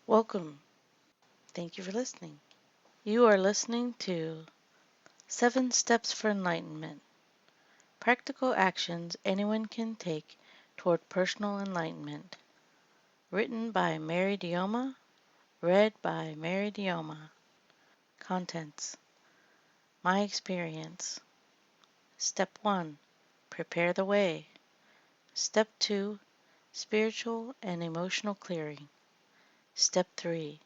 Welcome. Thank you for listening. You are listening to 7 Steps for Enlightenment, Practical Actions Anyone Can Take Toward Personal Enlightenment, written by Mary Dioma, read by Mary Dioma. Contents: My experience. Step 1. Prepare the way. Step 2. Spiritual and emotional clearing. Step 3.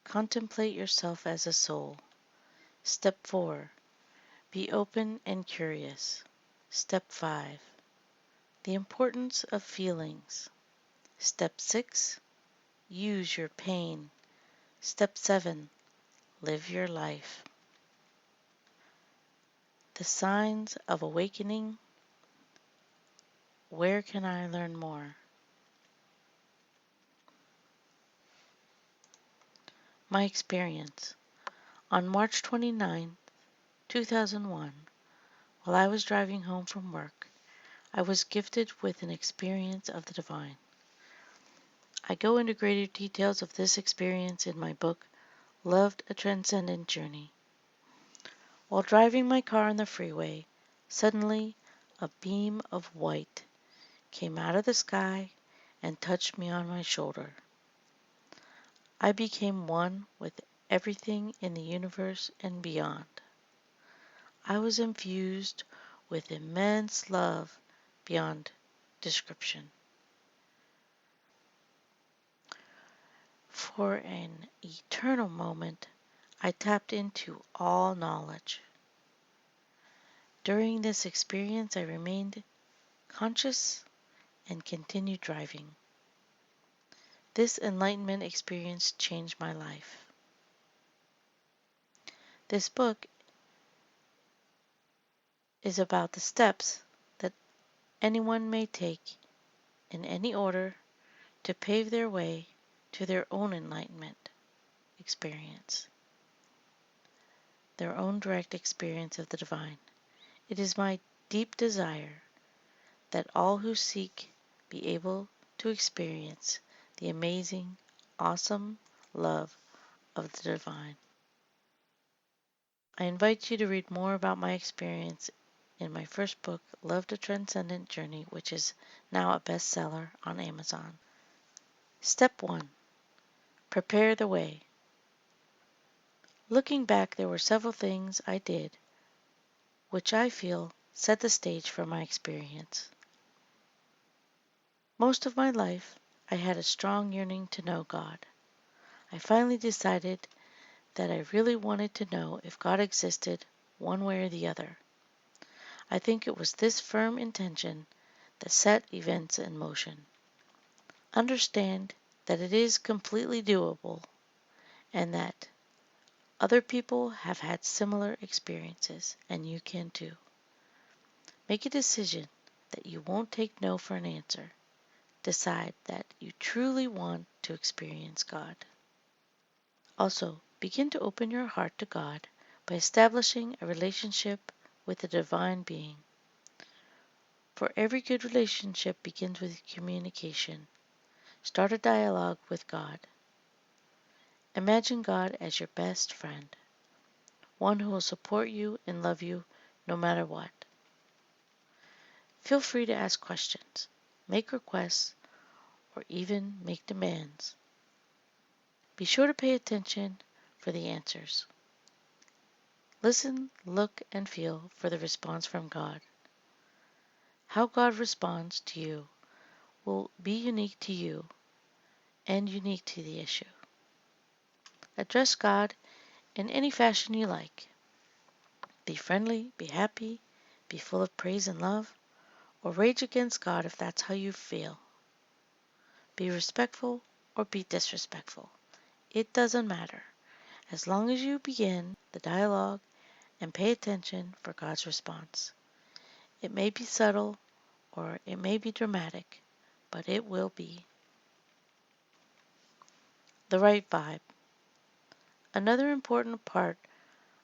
Contemplate yourself as a soul. Step 4. Be open and curious. Step 5. The importance of feelings. Step 6. Use your pain. Step 7. Live your life. The signs of awakening. Where can I learn more? My experience. On March 29, 2001, while I was driving home from work, I was gifted with an experience of the divine. I go into greater details of this experience in my book, Loved a Transcendent Journey. While driving my car on the freeway, suddenly a beam of white came out of the sky and touched me on my shoulder. I became one with everything in the universe and beyond. I was infused with immense love beyond description. For an eternal moment, I tapped into all knowledge. During this experience, I remained conscious and continued driving. This enlightenment experience changed my life. This book is about the steps that anyone may take in any order to pave their way to their own enlightenment experience, their own direct experience of the divine. It is my deep desire that all who seek be able to experience the amazing, awesome love of the divine. I invite you to read more about my experience in my first book, Loved a Transcendent Journey, which is now a bestseller on Amazon. Step 1. Prepare the way. Looking back, there were several things I did which I feel set the stage for my experience. Most of my life, I had a strong yearning to know God. I finally decided that I really wanted to know if God existed one way or the other. I think it was this firm intention that set events in motion. Understand that it is completely doable and that other people have had similar experiences, and you can too. Make a decision that you won't take no for an answer. Decide that you truly want to experience God. Also, begin to open your heart to God by establishing a relationship with the Divine Being. For every good relationship begins with communication. Start a dialogue with God. Imagine God as your best friend, one who will support you and love you no matter what. Feel free to ask questions, make requests, or even make demands. Be sure to pay attention for the answers. Listen, look, and feel for the response from God. How God responds to you will be unique to you and unique to the issue. Address God in any fashion you like. Be friendly, be happy, be full of praise and love, or rage against God if that's how you feel. Be respectful or be disrespectful. It doesn't matter, as long as you begin the dialogue and pay attention for God's response. It may be subtle or it may be dramatic, but it will be. The right vibe. Another important part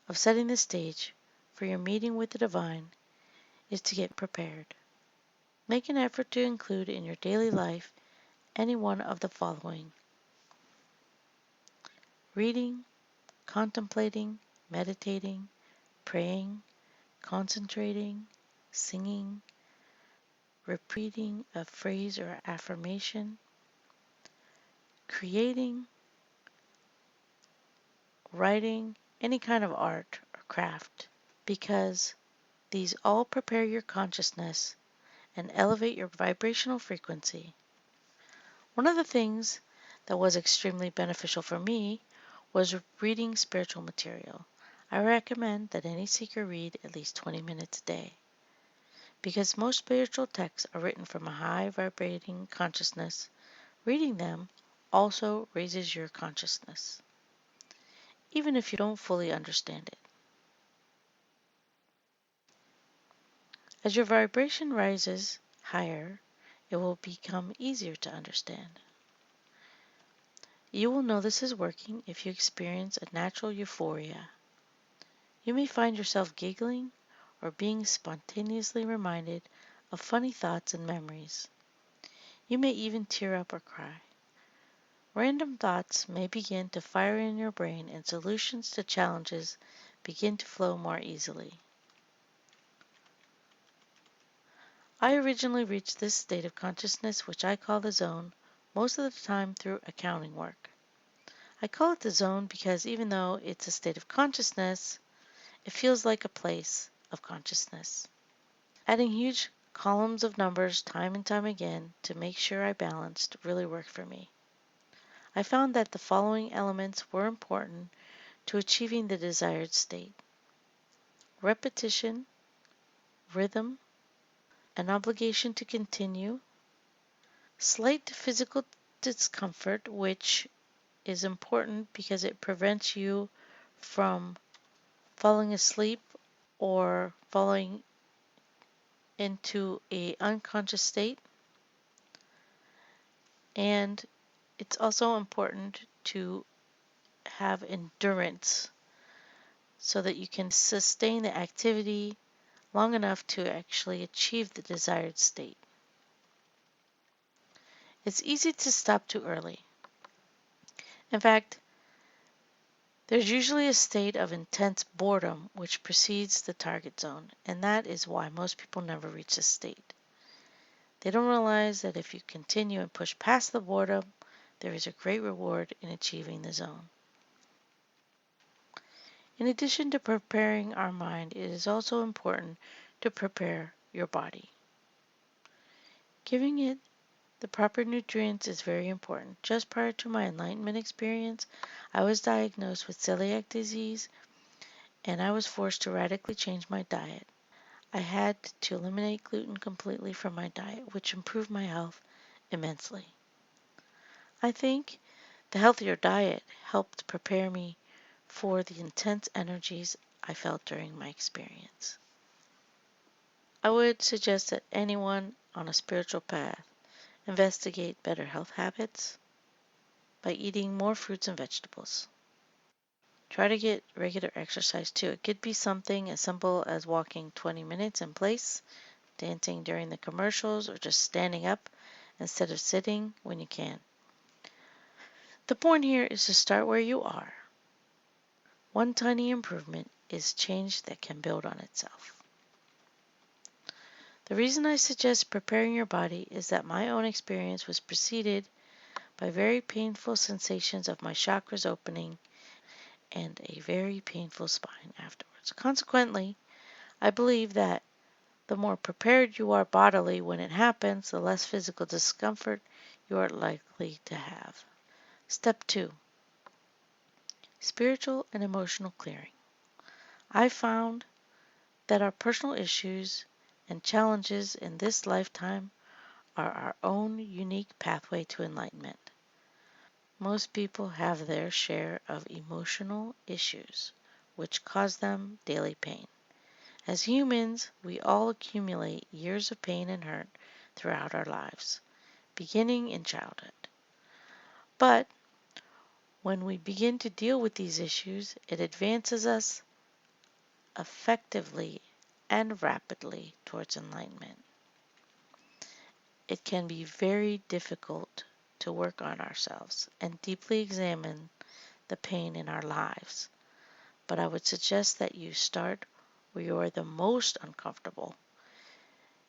of setting the stage for your meeting with the divine is to get prepared. Make an effort to include in your daily life any one of the following: Reading, contemplating, meditating, praying, concentrating, singing, repeating a phrase or affirmation, creating, writing, any kind of art or craft, because these all prepare your consciousness and elevate your vibrational frequency. One of the things that was extremely beneficial for me was reading spiritual material. I recommend that any seeker read at least 20 minutes a day. Because most spiritual texts are written from a high vibrating consciousness, reading them also raises your consciousness, even if you don't fully understand it. As your vibration rises higher, it will become easier to understand. You will know this is working if you experience a natural euphoria. You may find yourself giggling or being spontaneously reminded of funny thoughts and memories. You may even tear up or cry. Random thoughts may begin to fire in your brain and solutions to challenges begin to flow more easily. I originally reached this state of consciousness, which I call the zone, most of the time through accounting work. I call it the zone because even though it's a state of consciousness, it feels like a place of consciousness. Adding huge columns of numbers time and time again to make sure I balanced really worked for me. I found that the following elements were important to achieving the desired state: repetition, rhythm, an obligation to continue, slight physical discomfort, which is important because it prevents you from falling asleep or falling into a unconscious state. And it's also important to have endurance so that you can sustain the activity long enough to actually achieve the desired state. It's easy to stop too early. In fact, there's usually a state of intense boredom which precedes the target zone, and that is why most people never reach this state. They don't realize that if you continue and push past the boredom, there is a great reward in achieving the zone. In addition to preparing our mind, it is also important to prepare your body. Giving it the proper nutrients is very important. Just prior to my enlightenment experience, I was diagnosed with celiac disease and I was forced to radically change my diet. I had to eliminate gluten completely from my diet, which improved my health immensely. I think the healthier diet helped prepare me for the intense energies I felt during my experience. I would suggest that anyone on a spiritual path investigate better health habits by eating more fruits and vegetables. Try to get regular exercise too. It could be something as simple as walking 20 minutes in place, dancing during the commercials, or just standing up instead of sitting when you can. The point here is to start where you are. One tiny improvement is change that can build on itself. The reason I suggest preparing your body is that my own experience was preceded by very painful sensations of my chakras opening and a very painful spine afterwards. Consequently, I believe that the more prepared you are bodily when it happens, the less physical discomfort you are likely to have. Step 2. Spiritual and emotional clearing. I found that our personal issues and challenges in this lifetime are our own unique pathway to enlightenment. Most people have their share of emotional issues, which cause them daily pain. As humans, we all accumulate years of pain and hurt throughout our lives, beginning in childhood. But when we begin to deal with these issues, it advances us effectively and rapidly towards enlightenment. It can be very difficult to work on ourselves and deeply examine the pain in our lives, but I would suggest that you start where you are the most uncomfortable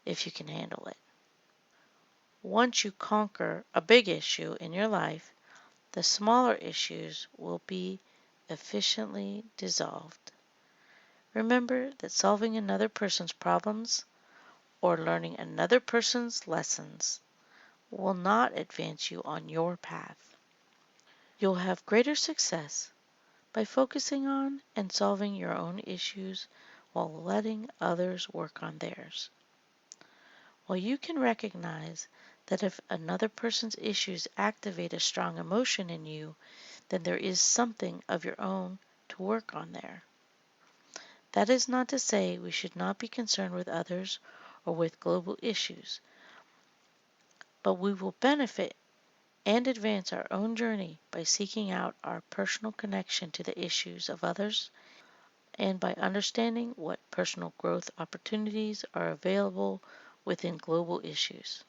if you can handle it. Once you conquer a big issue in your life, the smaller issues will be efficiently dissolved. Remember that solving another person's problems or learning another person's lessons will not advance you on your path. You'll have greater success by focusing on and solving your own issues while letting others work on theirs. While you can recognize that if another person's issues activate a strong emotion in you, then there is something of your own to work on there. That is not to say we should not be concerned with others or with global issues, but we will benefit and advance our own journey by seeking out our personal connection to the issues of others and by understanding what personal growth opportunities are available within global issues.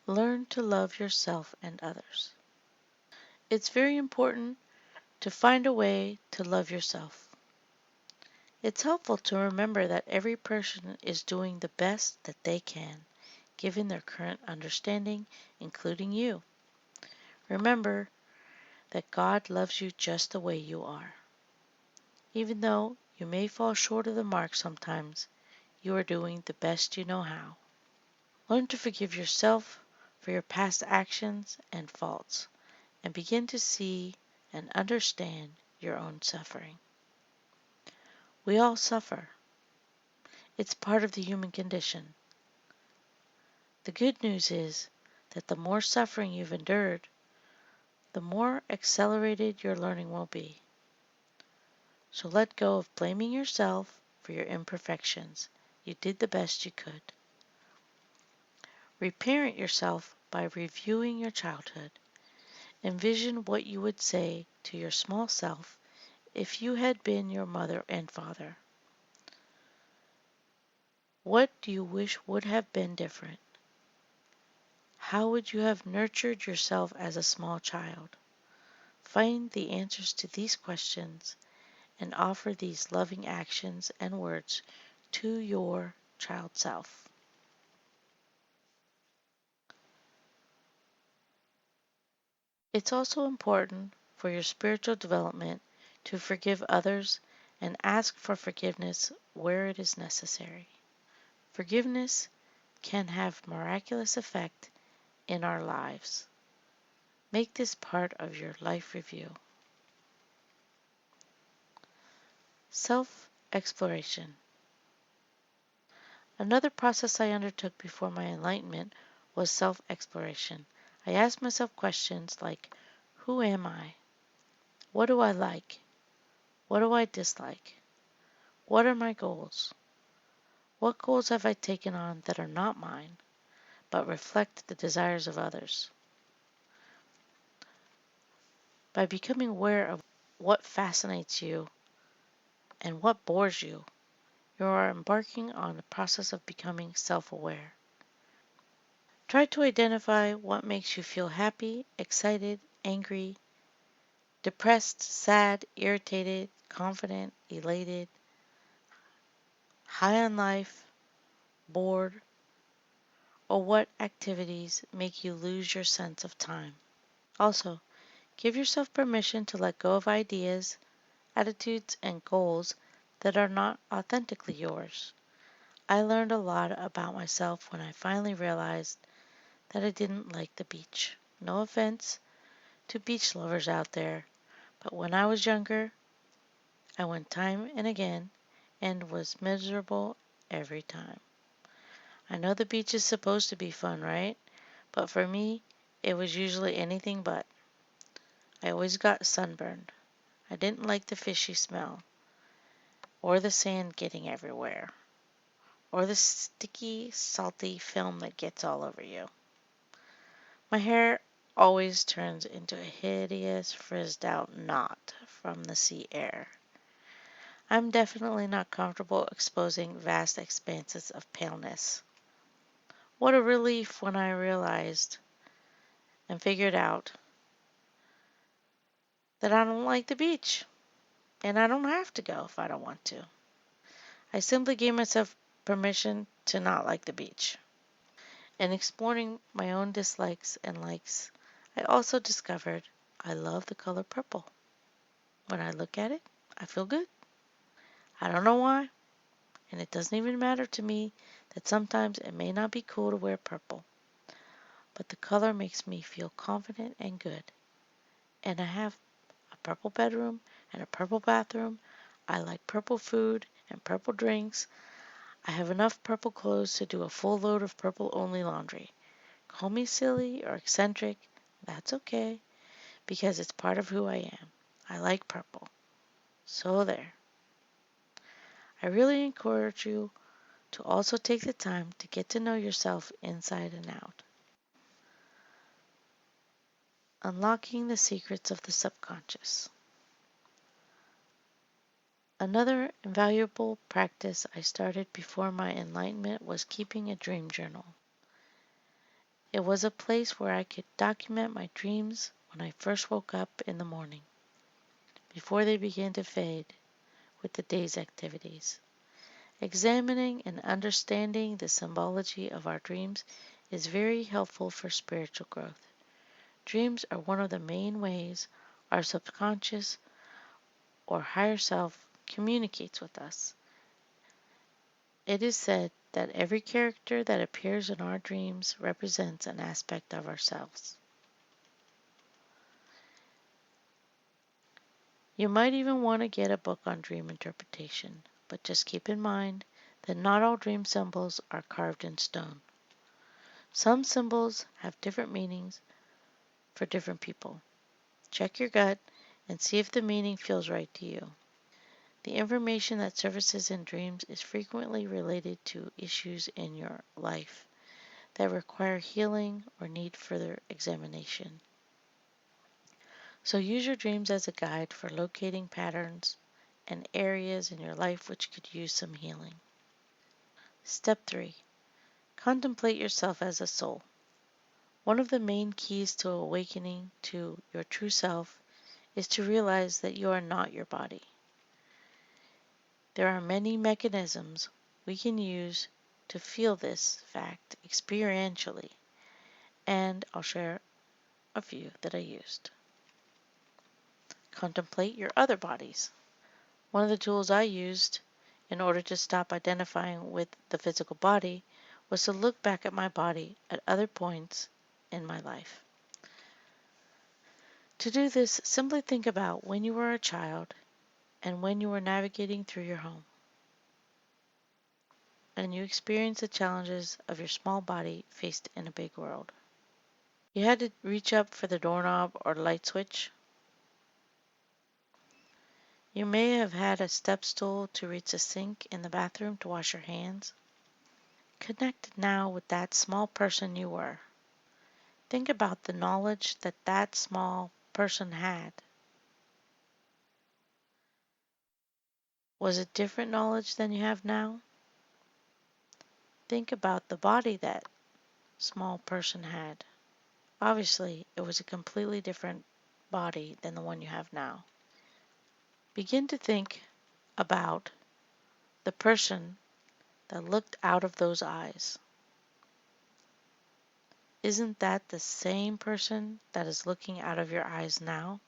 Learn to love yourself and others. It's very important to find a way to love yourself. It's helpful to remember that every person is doing the best that they can, given their current understanding, including you. Remember that God loves you just the way you are. Even though you may fall short of the mark sometimes, you are doing the best you know how. Learn to forgive yourself for your past actions and faults, and begin to see and understand your own suffering. We all suffer. It's part of the human condition. The good news is that the more suffering you've endured, the more accelerated your learning will be. So let go of blaming yourself for your imperfections. You did the best you could. Reparent yourself by reviewing your childhood. Envision what you would say to your small self if you had been your mother and father. What do you wish would have been different? How would you have nurtured yourself as a small child? Find the answers to these questions and offer these loving actions and words to your child self. It's also important for your spiritual development to forgive others and ask for forgiveness where it is necessary. Forgiveness can have miraculous effect in our lives. Make this part of your life review. Self-exploration. Another process I undertook before my enlightenment was self-exploration. I asked myself questions like, who am I? What do I like? What do I dislike? What are my goals? What goals have I taken on that are not mine, but reflect the desires of others? By becoming aware of what fascinates you and what bores you, you are embarking on the process of becoming self-aware. Try to identify what makes you feel happy, excited, angry, depressed, sad, irritated, confident, elated, high on life, bored, or what activities make you lose your sense of time. Also, give yourself permission to let go of ideas, attitudes, and goals that are not authentically yours. I learned a lot about myself when I finally realized that I didn't like the beach. No offense to beach lovers out there, but when I was younger, I went time and again and was miserable every time. I know the beach is supposed to be fun, right? But for me, it was usually anything but. I always got sunburned. I didn't like the fishy smell, or the sand getting everywhere, or the sticky, salty film that gets all over you. My hair always turns into a hideous, frizzed out knot from the sea air. I'm definitely not comfortable exposing vast expanses of paleness. What a relief when I realized and figured out that I don't like the beach, and I don't have to go if I don't want to. I simply gave myself permission to not like the beach. In exploring my own dislikes and likes, I also discovered I love the color purple. When I look at it, I feel good. I don't know why, and it doesn't even matter to me that sometimes it may not be cool to wear purple, but the color makes me feel confident and good. And I have a purple bedroom and a purple bathroom. I like purple food and purple drinks. I have enough purple clothes to do a full load of purple only laundry. Call me silly or eccentric, that's okay, because it's part of who I am. I like purple. So there. I really encourage you to also take the time to get to know yourself inside and out. Unlocking the secrets of the subconscious. Another invaluable practice I started before my enlightenment was keeping a dream journal. It was a place where I could document my dreams when I first woke up in the morning, before they began to fade with the day's activities. Examining and understanding the symbology of our dreams is very helpful for spiritual growth. Dreams are one of the main ways our subconscious or higher self communicates with us. It is said that every character that appears in our dreams represents an aspect of ourselves. You might even want to get a book on dream interpretation, but just keep in mind that not all dream symbols are carved in stone. Some symbols have different meanings for different people. Check your gut and see if the meaning feels right to you. The information that surfaces in dreams is frequently related to issues in your life that require healing or need further examination. So use your dreams as a guide for locating patterns and areas in your life which could use some healing. Step 3. Contemplate yourself as a soul. One of the main keys to awakening to your true self is to realize that you are not your body. There are many mechanisms we can use to feel this fact experientially, and I'll share a few that I used. Contemplate your other bodies. One of the tools I used in order to stop identifying with the physical body was to look back at my body at other points in my life. To do this, simply think about when you were a child and when you were navigating through your home, and you experienced the challenges of your small body faced in a big world. You had to reach up for the doorknob or light switch. You may have had a step stool to reach the sink in the bathroom to wash your hands. Connect now with that small person you were. Think about the knowledge that that small person had. Was it different knowledge than you have now? Think about the body that small person had. Obviously, it was a completely different body than the one you have now. Begin to think about the person that looked out of those eyes. Isn't that the same person that is looking out of your eyes now?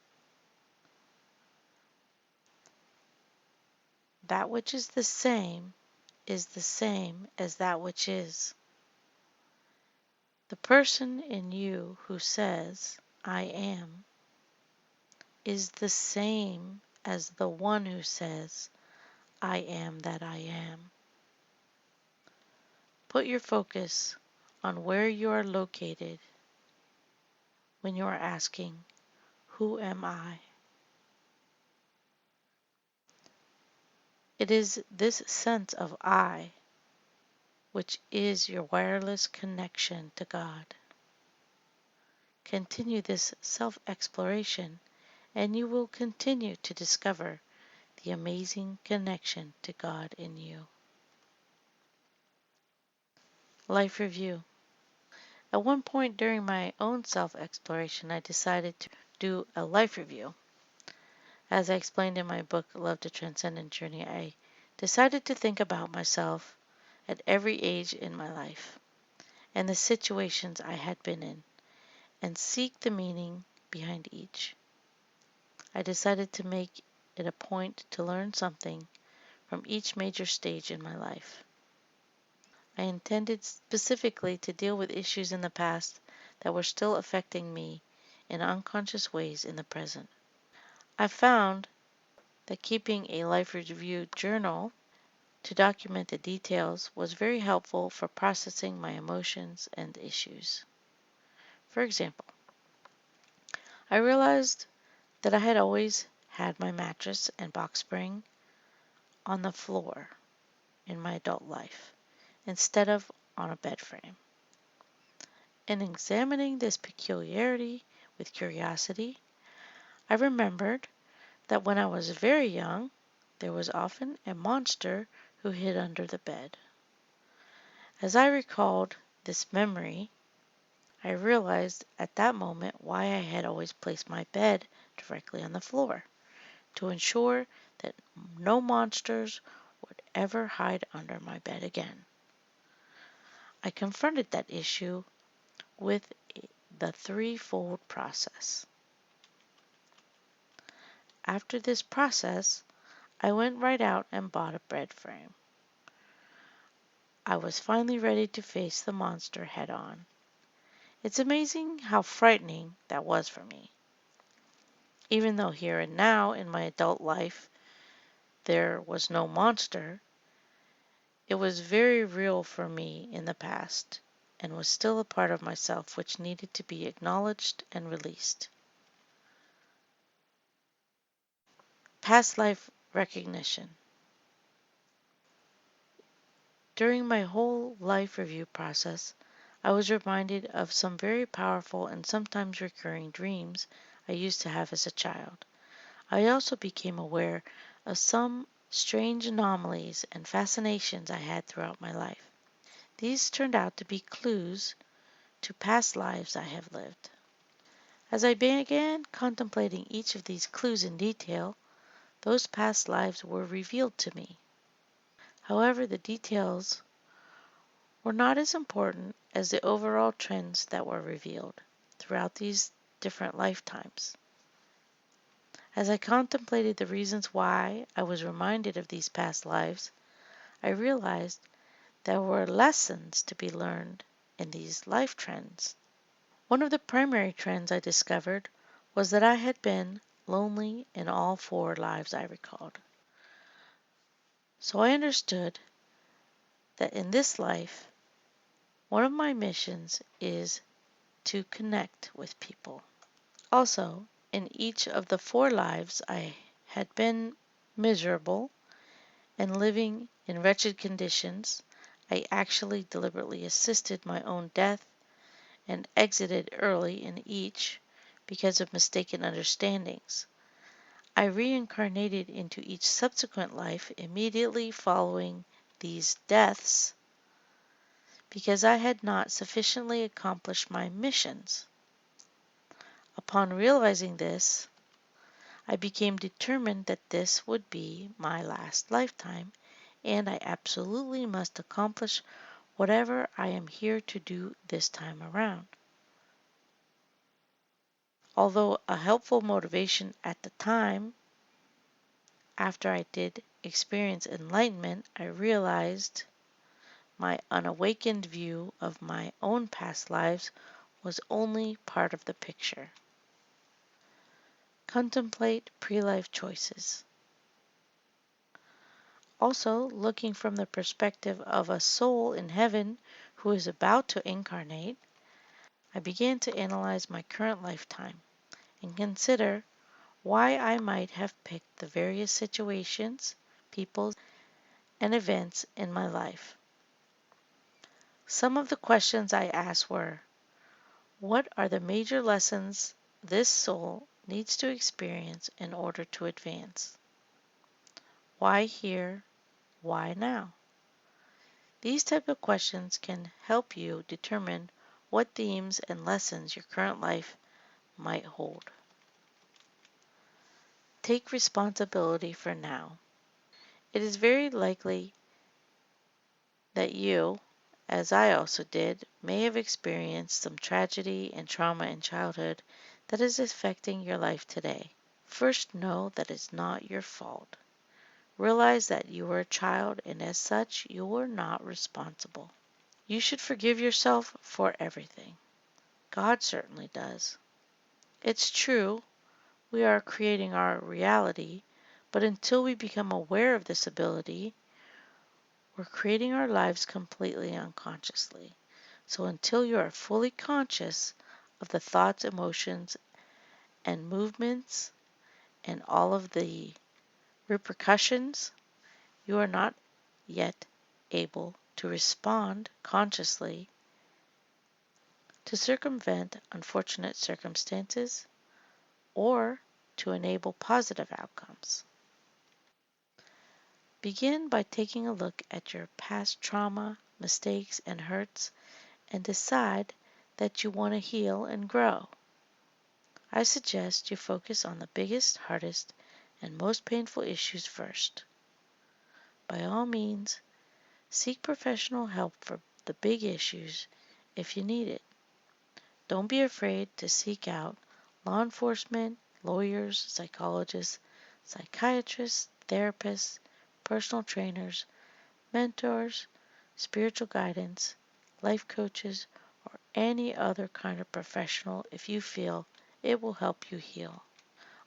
That which is the same as that which is. The person in you who says, I am, is the same as the one who says, I am that I am. Put your focus on where you are located when you are asking, who am I? It is this sense of I which is your wireless connection to God. Continue this self-exploration and you will continue to discover the amazing connection to God in you. Life review. At one point during my own self-exploration, I decided to do a life review. As I explained in my book, Love to Transcendent Journey, I decided to think about myself at every age in my life and the situations I had been in and seek the meaning behind each. I decided to make it a point to learn something from each major stage in my life. I intended specifically to deal with issues in the past that were still affecting me in unconscious ways in the present. I found that keeping a life review journal to document the details was very helpful for processing my emotions and issues. For example, I realized that I had always had my mattress and box spring on the floor in my adult life instead of on a bed frame. In examining this peculiarity with curiosity, I remembered that when I was very young, there was often a monster who hid under the bed. As I recalled this memory, I realized at that moment why I had always placed my bed directly on the floor, to ensure that no monsters would ever hide under my bed again. I confronted that issue with the threefold process. After this process, I went right out and bought a bed frame. I was finally ready to face the monster head on. It's amazing how frightening that was for me. Even though here and now in my adult life there was no monster, it was very real for me in the past and was still a part of myself which needed to be acknowledged and released. Past life recognition. During my whole life review process, I was reminded of some very powerful and sometimes recurring dreams I used to have as a child. I also became aware of some strange anomalies and fascinations I had throughout my life. These turned out to be clues to past lives I have lived. As I began contemplating each of these clues in detail, those past lives were revealed to me. However, the details were not as important as the overall trends that were revealed throughout these different lifetimes. As I contemplated the reasons why I was reminded of these past lives, I realized there were lessons to be learned in these life trends. One of the primary trends I discovered was that I had been lonely in all four lives I recalled. So I understood that in this life, one of my missions is to connect with people. Also, in each of the four lives I had been miserable and living in wretched conditions. I actually deliberately assisted my own death and exited early in each because of mistaken understandings. I reincarnated into each subsequent life immediately following these deaths because I had not sufficiently accomplished my missions. Upon realizing this, I became determined that this would be my last lifetime, and I absolutely must accomplish whatever I am here to do this time around. Although a helpful motivation at the time, after I did experience enlightenment, I realized my unawakened view of my own past lives was only part of the picture. Contemplate pre-life choices. Also, looking from the perspective of a soul in heaven who is about to incarnate, I began to analyze my current lifetime and consider why I might have picked the various situations, people, and events in my life. Some of the questions I asked were, what are the major lessons this soul needs to experience in order to advance? Why here? Why now? These type of questions can help you determine what themes and lessons your current life might hold. Take responsibility for now. It is very likely that you, as I also did, may have experienced some tragedy and trauma in childhood that is affecting your life today. First, know that it's not your fault. Realize that you were a child and as such, you are not responsible. You should forgive yourself for everything. God certainly does. It's true, we are creating our reality, but until we become aware of this ability, we're creating our lives completely unconsciously. So until you are fully conscious of the thoughts, emotions, and movements and all of the repercussions, you are not yet able to respond consciously to circumvent unfortunate circumstances or to enable positive outcomes. Begin by taking a look at your past trauma, mistakes, and hurts and decide that you want to heal and grow. I suggest you focus on the biggest, hardest, and most painful issues first. By all means, seek professional help for the big issues if you need it. Don't be afraid to seek out law enforcement, lawyers, psychologists, psychiatrists, therapists, personal trainers, mentors, spiritual guidance, life coaches, or any other kind of professional if you feel it will help you heal.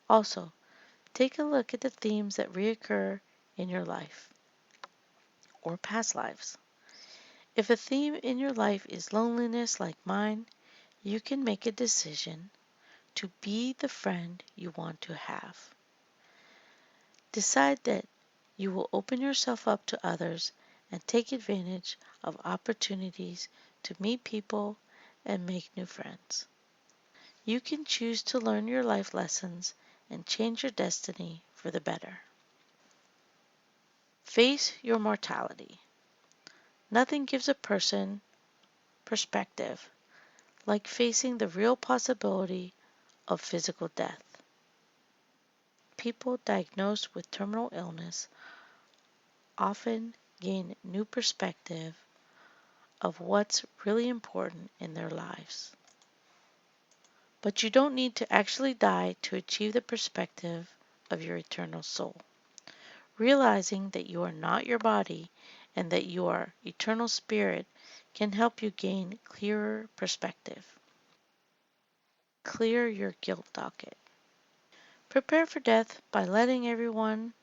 Also, take a look at the themes that reoccur in your life or past lives. If a theme in your life is loneliness like mine, you can make a decision to be the friend you want to have. Decide that you will open yourself up to others and take advantage of opportunities to meet people and make new friends. You can choose to learn your life lessons and change your destiny for the better. Face your mortality. Nothing gives a person perspective like facing the real possibility of physical death. People diagnosed with terminal illness often gain new perspective of what's really important in their lives. But you don't need to actually die to achieve the perspective of your eternal soul. Realizing that you are not your body and that you are eternal spirit can help you gain clearer perspective. Clear your guilt docket. Prepare for death by letting everyone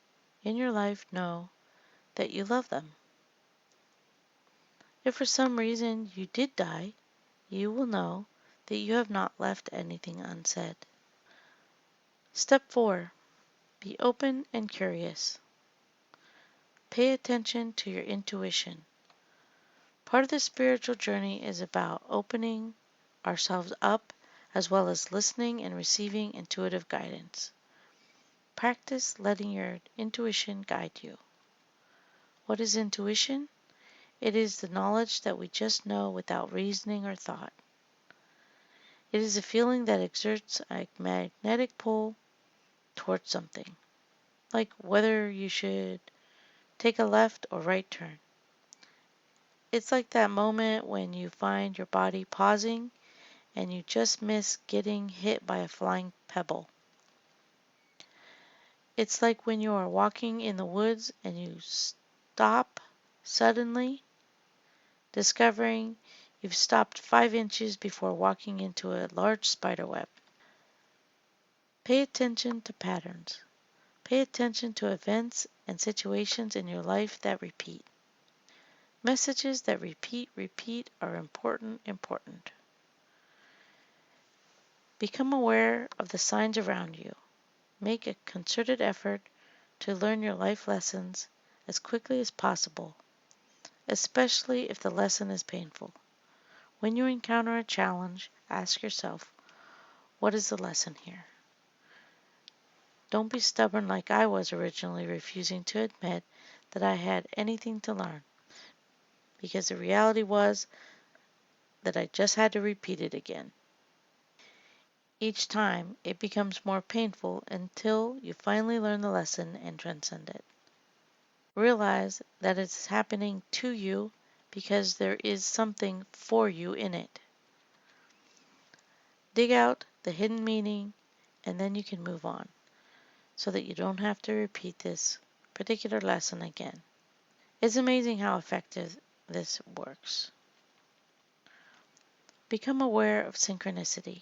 in your life know that you love them. If for some reason you did die, you will know that you have not left anything unsaid. Step 4. Be open and curious. Pay attention to your intuition. Part of the spiritual journey is about opening ourselves up as well as listening and receiving intuitive guidance. Practice letting your intuition guide you. What is intuition? It is the knowledge that we just know without reasoning or thought. It is a feeling that exerts a magnetic pull towards something, like whether you should take a left or right turn. It's like that moment when you find your body pausing and you just miss getting hit by a flying pebble. It's like when you are walking in the woods and you stop suddenly, discovering you've stopped 5 inches before walking into a large spider web. Pay attention to patterns. Pay attention to events and situations in your life that repeat. Messages that repeat are important. Become aware of the signs around you. Make a concerted effort to learn your life lessons as quickly as possible, especially if the lesson is painful. When you encounter a challenge, ask yourself, what is the lesson here? Don't be stubborn like I was originally, refusing to admit that I had anything to learn, because the reality was that I just had to repeat it again. Each time, it becomes more painful until you finally learn the lesson and transcend it. Realize that it's happening to you because there is something for you in it. Dig out the hidden meaning, and then you can move on so that you don't have to repeat this particular lesson again. It's amazing how effective this works. Become aware of synchronicity.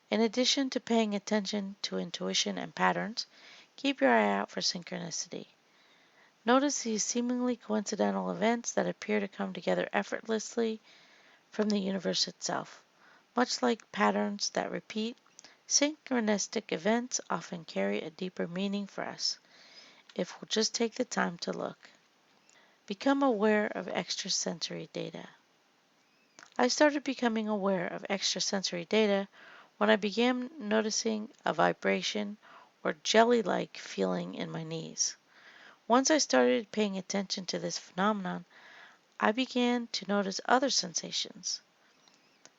In addition to paying attention to intuition and patterns, keep your eye out for synchronicity. Notice these seemingly coincidental events that appear to come together effortlessly from the universe itself. Much like patterns that repeat, synchronistic events often carry a deeper meaning for us if we'll just take the time to look. Become aware of extrasensory data. I started becoming aware of extrasensory data when I began noticing a vibration or jelly-like feeling in my knees. Once I started paying attention to this phenomenon, I began to notice other sensations.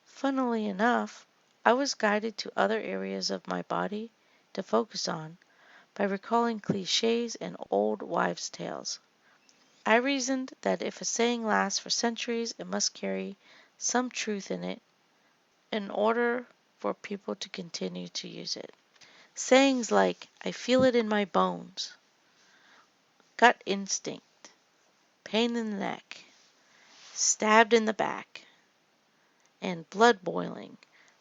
Funnily enough, I was guided to other areas of my body to focus on by recalling cliches and old wives' tales. I reasoned that if a saying lasts for centuries, it must carry some truth in it in order for people to continue to use it. Sayings like, I feel it in my bones, gut instinct, pain in the neck, stabbed in the back, and blood boiling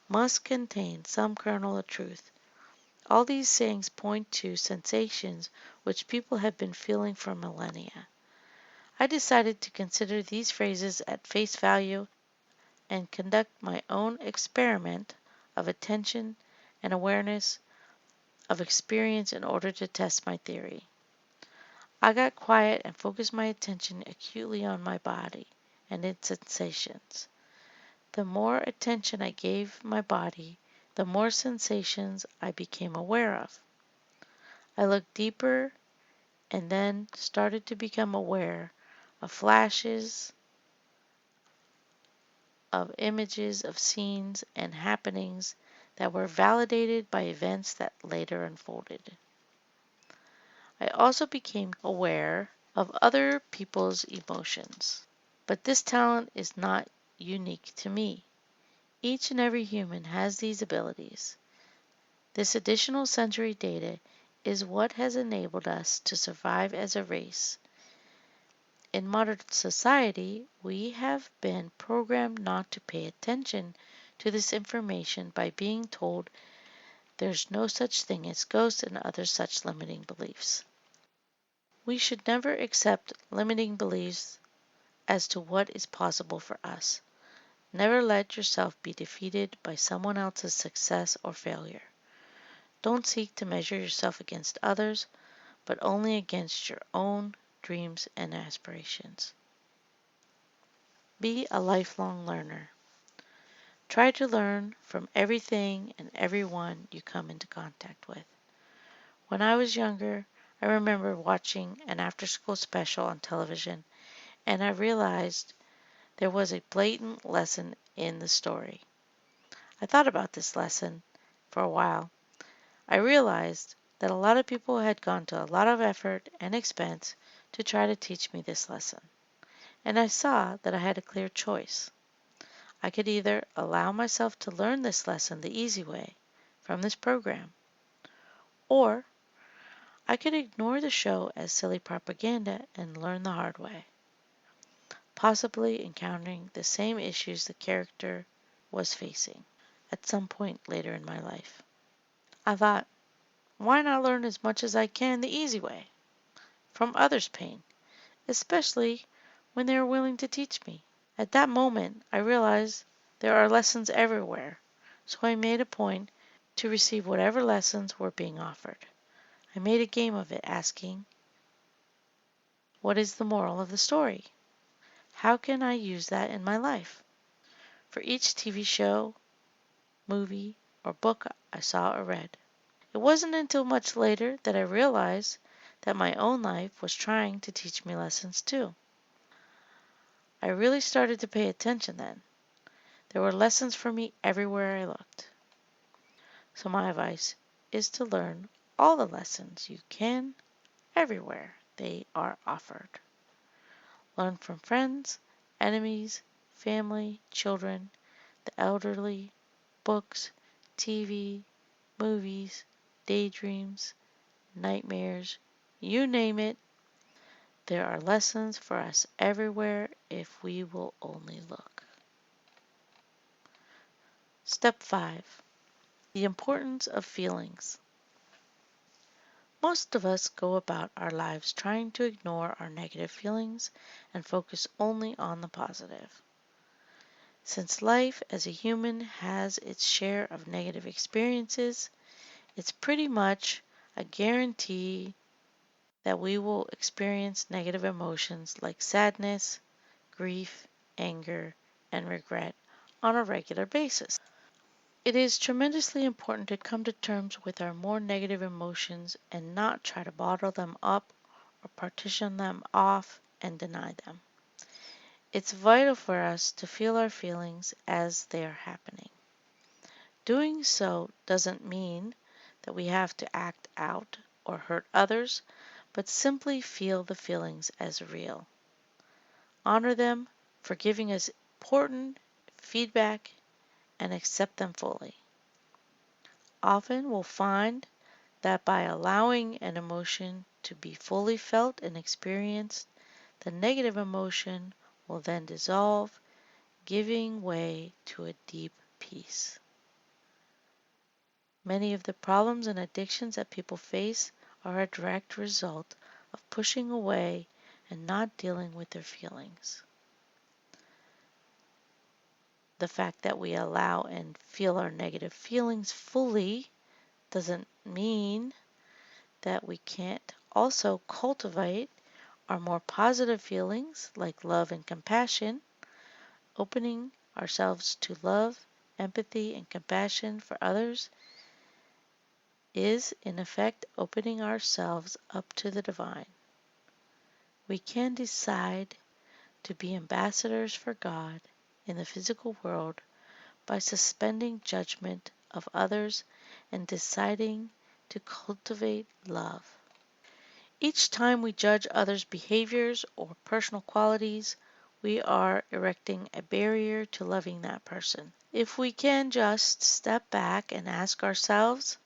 must contain some kernel of truth. All these sayings point to sensations which people have been feeling for millennia. I decided to consider these phrases at face value and conduct my own experiment of attention and awareness of experience in order to test my theory. I got quiet and focused my attention acutely on my body and its sensations. The more attention I gave my body, the more sensations I became aware of. I looked deeper and then started to become aware of flashes, of images, of scenes and happenings that were validated by events that later unfolded. I also became aware of other people's emotions. But this talent is not unique to me. Each and every human has these abilities. This additional sensory data is what has enabled us to survive as a race. In modern society, we have been programmed not to pay attention to this information by being told there's no such thing as ghosts and other such limiting beliefs. We should never accept limiting beliefs as to what is possible for us. Never let yourself be defeated by someone else's success or failure. Don't seek to measure yourself against others, but only against your own dreams and aspirations. Be a lifelong learner. Try to learn from everything and everyone you come into contact with. When I was younger, I remember watching an after-school special on television, and I realized there was a blatant lesson in the story. I thought about this lesson for a while. I realized that a lot of people had gone to a lot of effort and expense to try to teach me this lesson, and I saw that I had a clear choice. I could either allow myself to learn this lesson the easy way from this program, or I could ignore the show as silly propaganda and learn the hard way, possibly encountering the same issues the character was facing at some point later in my life. I thought, why not learn as much as I can the easy way, from others' pain, especially when they are willing to teach me? At that moment, I realized there are lessons everywhere, so I made a point to receive whatever lessons were being offered. I made a game of it, asking, what is the moral of the story? How can I use that in my life? For each TV show, movie, or book I saw or read. It wasn't until much later that I realized that my own life was trying to teach me lessons too. I really started to pay attention then. There were lessons for me everywhere I looked. So my advice is to learn all the lessons you can everywhere they are offered. Learn from friends, enemies, family, children, the elderly, books, TV, movies, daydreams, nightmares, you name it. There are lessons for us everywhere if we will only look. Step 5. The importance of feelings. Most of us go about our lives trying to ignore our negative feelings and focus only on the positive. Since life as a human has its share of negative experiences, it's pretty much a guarantee that we will experience negative emotions like sadness, grief, anger, and regret on a regular basis. It is tremendously important to come to terms with our more negative emotions and not try to bottle them up or partition them off and deny them. It's vital for us to feel our feelings as they are happening. Doing so doesn't mean that we have to act out or hurt others, but simply feel the feelings as real. Honor them for giving us important feedback and accept them fully. Often we'll find that by allowing an emotion to be fully felt and experienced, the negative emotion will then dissolve, giving way to a deep peace. Many of the problems and addictions that people face are a direct result of pushing away and not dealing with their feelings. The fact that we allow and feel our negative feelings fully doesn't mean that we can't also cultivate our more positive feelings like love and compassion. Opening ourselves to love, empathy, and compassion for others is, in effect, opening ourselves up to the divine. We can decide to be ambassadors for God in the physical world by suspending judgment of others and deciding to cultivate love. Each time we judge others' behaviors or personal qualities, we are erecting a barrier to loving that person. If we can just step back and ask ourselves,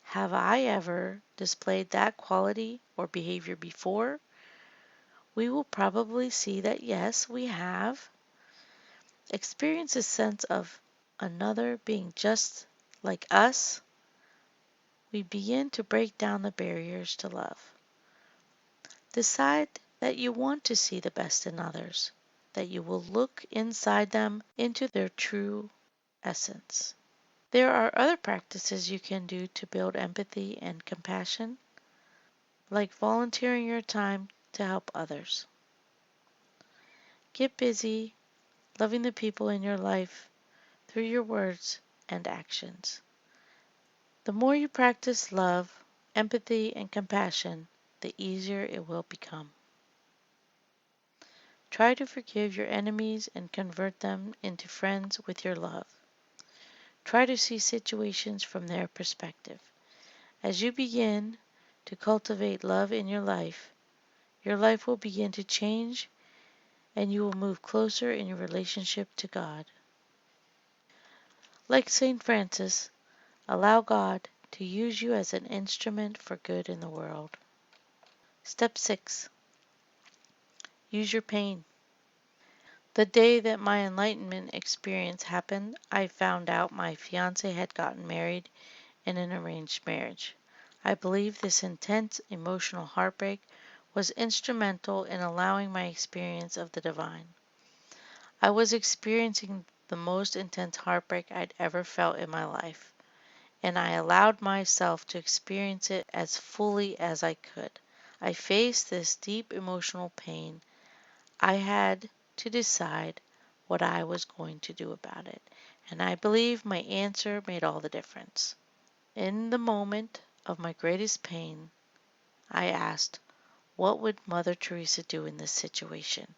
have I ever displayed that quality or behavior before? We will probably see that yes, we have. Experience a sense of another being just like us. We begin to break down the barriers to love. Decide that you want to see the best in others, that you will look inside them into their true essence. There are other practices you can do to build empathy and compassion, like volunteering your time to help others. Get busy loving the people in your life through your words and actions. The more you practice love, empathy, and compassion, the easier it will become. Try to forgive your enemies and convert them into friends with your love. Try to see situations from their perspective. As you begin to cultivate love in your life will begin to change and you will move closer in your relationship to God. Like St. Francis, allow God to use you as an instrument for good in the world. Step 6. Use your pain. The day that my enlightenment experience happened, I found out my fiance had gotten married in an arranged marriage. I believe this intense emotional heartbreak was instrumental in allowing my experience of the divine. I was experiencing the most intense heartbreak I'd ever felt in my life, and I allowed myself to experience it as fully as I could. I faced this deep emotional pain. I had to decide what I was going to do about it, and I believe my answer made all the difference. In the moment of my greatest pain, I asked, what would Mother Teresa do in this situation?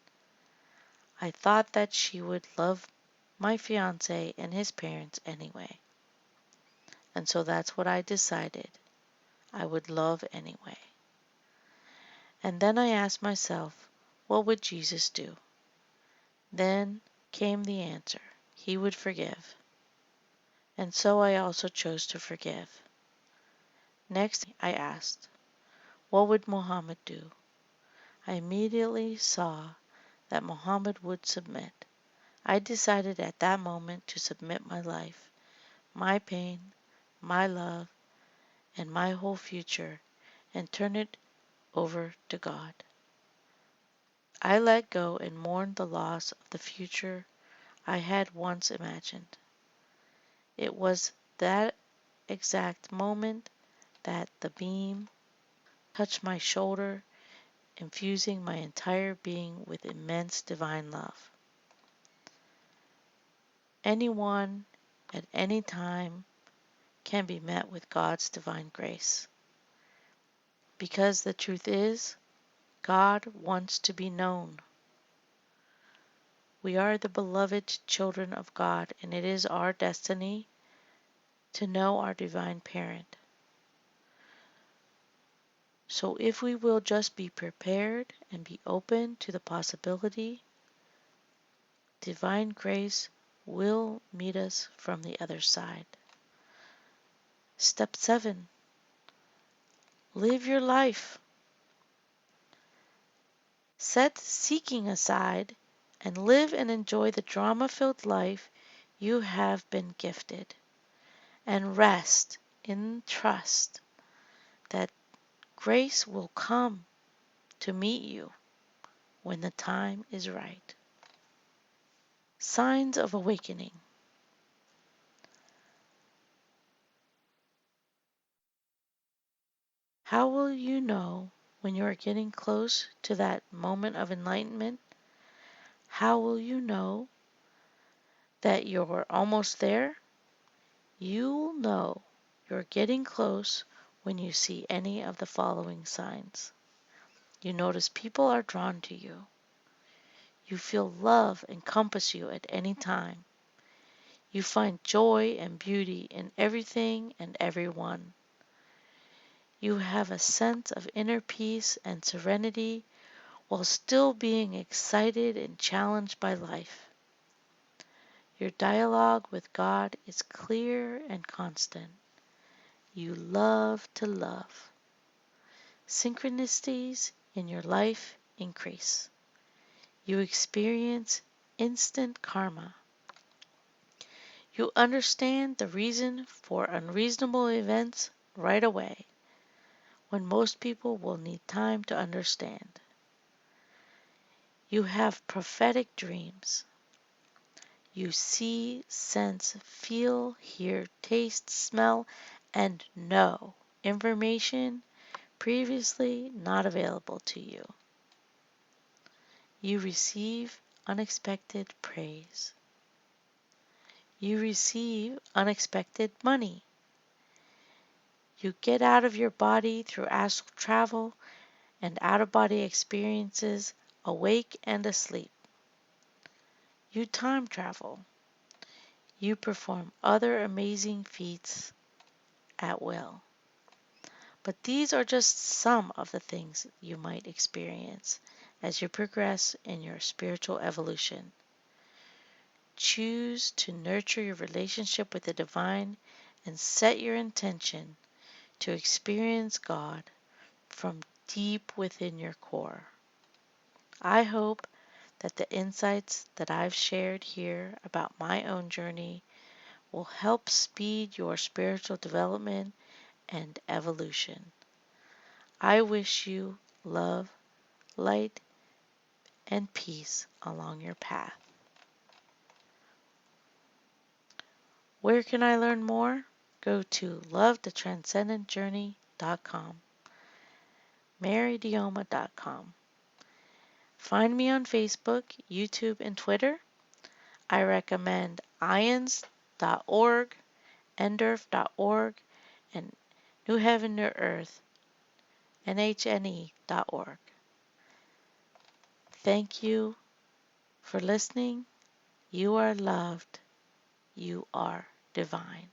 I thought that she would love my fiance and his parents anyway. and so that's what I decided I would love anyway. And then I asked myself, what would Jesus do? Then came the answer. He would forgive. And so I also chose to forgive. Next, I asked, what would Muhammad do? I immediately saw that Muhammad would submit. I decided at that moment to submit my life, my pain, my love, and my whole future, and turn it over to God. I let go and mourned the loss of the future I had once imagined. It was that exact moment that the beam touched my shoulder, infusing my entire being with immense divine love. Anyone at any time can be met with God's divine grace. Because the truth is, God wants to be known. We are the beloved children of God, and it is our destiny to know our divine parent. So if we will just be prepared and be open to the possibility, divine grace will meet us from the other side. Step 7. Live your life. Set seeking aside and live and enjoy the drama-filled life you have been gifted. And rest in trust that grace will come to meet you when the time is right. Signs of awakening. How will you know when you are getting close to that moment of enlightenment? How will you know that you're almost there? You'll know you're getting close when you see any of the following signs. You notice people are drawn to you. You feel love encompass you at any time. You find joy and beauty in everything and everyone. You have a sense of inner peace and serenity while still being excited and challenged by life. Your dialogue with God is clear and constant. You love to love. Synchronicities in your life increase. You experience instant karma. You understand the reason for unreasonable events right away, when most people will need time to understand. You have prophetic dreams. You see, sense, feel, hear, taste, smell, and know information previously not available to you. You receive unexpected praise. You receive unexpected money. You get out of your body through astral travel and out-of-body experiences, awake and asleep. You time travel. You perform other amazing feats at will. But these are just some of the things you might experience as you progress in your spiritual evolution. Choose to nurture your relationship with the divine and set your intention to experience God from deep within your core. I hope that the insights that I've shared here about my own journey will help speed your spiritual development and evolution. I wish you love, light, and peace along your path. Where can I learn more? Go to lovethetranscendentjourney.com, marydioma.com. Find me on Facebook, YouTube, and Twitter. I recommend IONS.org, NDERF.org, and New Heaven, New Earth, NHNE.org. Thank you for listening. You are loved. You are divine.